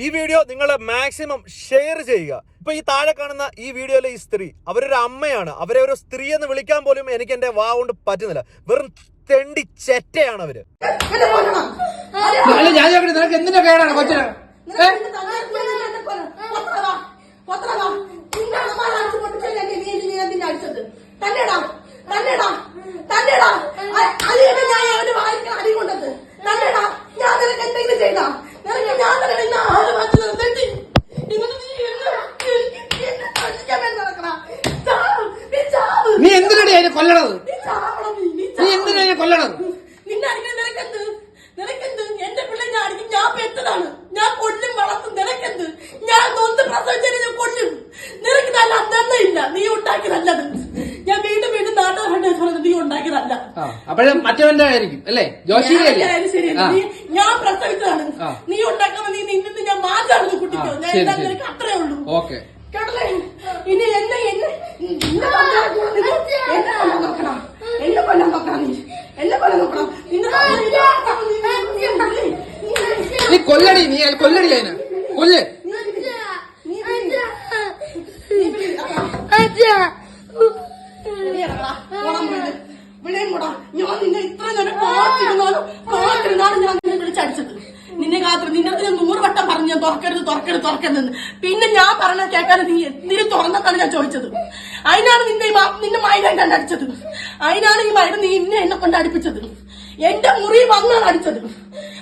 ഈ വീഡിയോ നിങ്ങൾ maximum share ചെയ്യുക. ഇപ്പൊ ഈ താഴെ കാണുന്ന ഈ വീഡിയോയിലെ ഈ സ്ത്രീ അവരൊരു അമ്മയാണ്. അവരെ ഒരു സ്ത്രീ എന്ന് വിളിക്കാൻ പോലും എനിക്ക് എന്റെ വാ കൊണ്ട് പറ്റുന്നില്ല. വെറും തെണ്ടി ചെറ്റയാണ് അവര്. നീ എന്തിനാണ് അതിനെ കൊല്ലണത്? നീ എന്തിനാ അതിനെ കൊല്ലണത്? എന്റെ പിള്ളേ ഞാൻ അടിക്കും. ഞാൻ പെറ്റതാണ്. ഞാൻ കൊല്ലും വളർത്തും. നിനക്കെന്ത്? ഞാൻ നൊന്ത് പ്രസവിച്ചതിനെ ഞാൻ കൊല്ലും. നിനക്ക് നല്ല അന്നല്ല. നീ ഉണ്ടാക്കിയതല്ലത്. ഞാൻ വീണ്ടും വീണ്ടും നാട്ടുകാരുടെ നീ ഉണ്ടാക്കിയതല്ല. അപ്പോഴും മറ്റവന്റെ ആയിരിക്കും അല്ലേ? ജോഷിയുടെ ഞാൻ പ്രസവിച്ചതാണ്. നീ ഉണ്ടാക്കുന്ന നീ നിന്നിട്ട് ഞാൻ മാറ്റാണ് കുട്ടിക്കോ. ഞാൻ നിനക്ക് അത്രേ ഉള്ളൂ. ഓക്കെ കേട്ടല്ലേ? ഇനി എന്നെ നോക്കണം. എന്നെ കൊല്ലാൻ നോക്കണം. നീ എന്നെ കൊല്ലാൻ നോക്കണം. നീ കൊല്ലടി. നീ കൊല്ലടി അതിനെ കൊല്ല്. ഞാൻ നിന്നെ ഇത്ര നേരം കാത്തിരുന്നാലും ഞാൻ നിന്നെ വിളിച്ചടിച്ചത്. നിന്നെ കാത്തു നിന്നെ 100 വട്ടം പറഞ്ഞു ഞാൻ തുറക്കരുത്. പിന്നെ ഞാൻ പറഞ്ഞ കേൾക്കാൻ നീ എന്തിനു തുറന്നെന്നാണ് ഞാൻ ചോദിച്ചത്. അതിനാണ് നിന്നെ മൈന അടിച്ചത്. അതിനാണ് ഈ മൈന നീ എന്നെ കൊണ്ട് അടുപ്പിച്ചത്. എന്റെ മുറി വന്നാണ് അടിച്ചത്.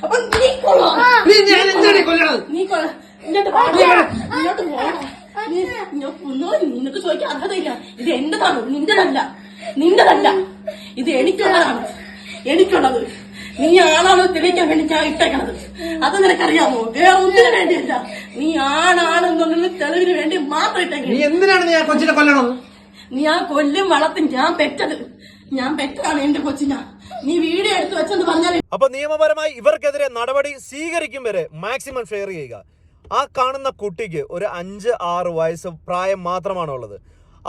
അപ്പൊ നീ കൊള്ളാം. നിനക്ക് ചോദിക്കാൻ അർഹതയില്ല. ഇത് എന്റേതാണ്, നിന്റെതല്ല. ഇത് എനിക്കുള്ളത്. നീ ആണാണോ തെളിയിക്കാൻ വേണ്ടി ഞാൻ ഇട്ടേക്കണത്. അത് നിനക്കറിയാമോ? വേറെ ഒന്നിനു വേണ്ടിയല്ല. നീ ആണാണെന്നുള്ള തെളിവിന് വേണ്ടി മാത്രം ഇട്ടേക്കണം. നീ എന്തിനാണ് നീ ആ കൊച്ചിനെ കൊല്ലണത്? നീ ആ കൊല്ലും വളർത്തും. ഞാൻ പെറ്റതാണ് എന്റെ കൊച്ചിനാ. നീ വീഡിയോ എടുത്തു വെച്ചെന്ന് പറഞ്ഞാൽ അപ്പൊ നിയമപരമായി ഇവർക്കെതിരെ നടപടി സ്വീകരിക്കും വരെ മാക്സിമം ഷെയർ ചെയ്യുക. ആ കാണുന്ന കുട്ടിക്ക് ഒരു 5-6 വയസ്സ് പ്രായം മാത്രമാണുള്ളത്.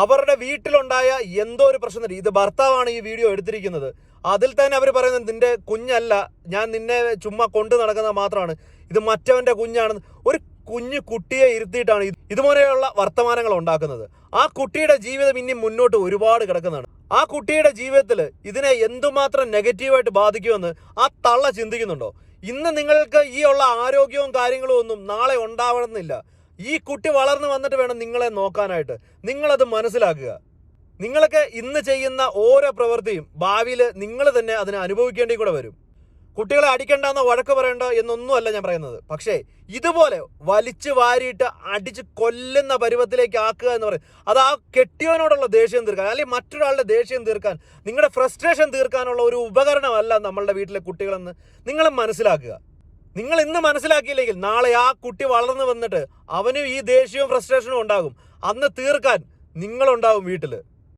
അവരുടെ വീട്ടിലുണ്ടായ എന്തോ ഒരു പ്രശ്നം. ഇത് ഭർത്താവാണ് ഈ വീഡിയോ എടുത്തിരിക്കുന്നത്. അതിൽ തന്നെ അവർ പറയുന്നത് നിന്റെ കുഞ്ഞല്ല, ഞാൻ നിന്നെ ചുമ്മാ കൊണ്ടു നടക്കുന്നത് മാത്രമാണ്, ഇത് മറ്റവന്റെ കുഞ്ഞാണെന്ന്. ഒരു കുഞ്ഞു കുട്ടിയെ ഇരുത്തിയിട്ടാണ് ഇതുപോലെയുള്ള വർത്തമാനങ്ങൾ ഉണ്ടാക്കുന്നത്. ആ കുട്ടിയുടെ ജീവിതം ഇനി മുന്നോട്ട് ഒരുപാട് കിടക്കുന്നതാണ്. ആ കുട്ടിയുടെ ജീവിതത്തിൽ ഇതിനെ എന്തുമാത്രം നെഗറ്റീവായിട്ട് ബാധിക്കുമെന്ന് ആ തള്ള ചിന്തിക്കുന്നുണ്ടോ? ഇന്ന് നിങ്ങൾക്ക് ഈ ഉള്ള ആരോഗ്യവും കാര്യങ്ങളും ഒന്നും നാളെ ഉണ്ടാവണമെന്നില്ല. ഈ കുട്ടി വളർന്നു വന്നിട്ട് വേണം നിങ്ങളെ നോക്കാനായിട്ട്. നിങ്ങളത് മനസ്സിലാക്കുക. നിങ്ങളൊക്കെ ഇന്ന് ചെയ്യുന്ന ഓരോ പ്രവൃത്തിയും ഭാവിയിൽ നിങ്ങൾ തന്നെ അതിനെ അനുഭവിക്കേണ്ടി കൂടെ വരും. കുട്ടികളെ അടിക്കണ്ടെന്നോ വഴക്ക് പറയണ്ട എന്നൊന്നുമല്ല ഞാൻ പറയുന്നത്. പക്ഷേ ഇതുപോലെ വലിച്ചു വാരിയിട്ട് അടിച്ച് കൊല്ലുന്ന പരുവത്തിലേക്ക് ആക്കുക എന്ന് പറയും. അത് ആ കെട്ടിയവനോടുള്ള ദേഷ്യം തീർക്കാൻ, അല്ലെങ്കിൽ മറ്റൊരാളുടെ ദേഷ്യം തീർക്കാൻ, നിങ്ങളുടെ ഫ്രസ്ട്രേഷൻ തീർക്കാനുള്ള ഒരു ഉപകരണമല്ല നമ്മളുടെ വീട്ടിലെ കുട്ടികളെന്ന് നിങ്ങൾ മനസ്സിലാക്കുക. നിങ്ങൾ ഇന്ന് മനസ്സിലാക്കിയില്ലെങ്കിൽ നാളെ ആ കുട്ടി വളർന്നു വന്നിട്ട് അവനും ഈ ദേഷ്യവും ഫ്രസ്ട്രേഷനും ഉണ്ടാകും. അന്ന് തീർക്കാൻ നിങ്ങളുണ്ടാവും വീട്ടിൽ.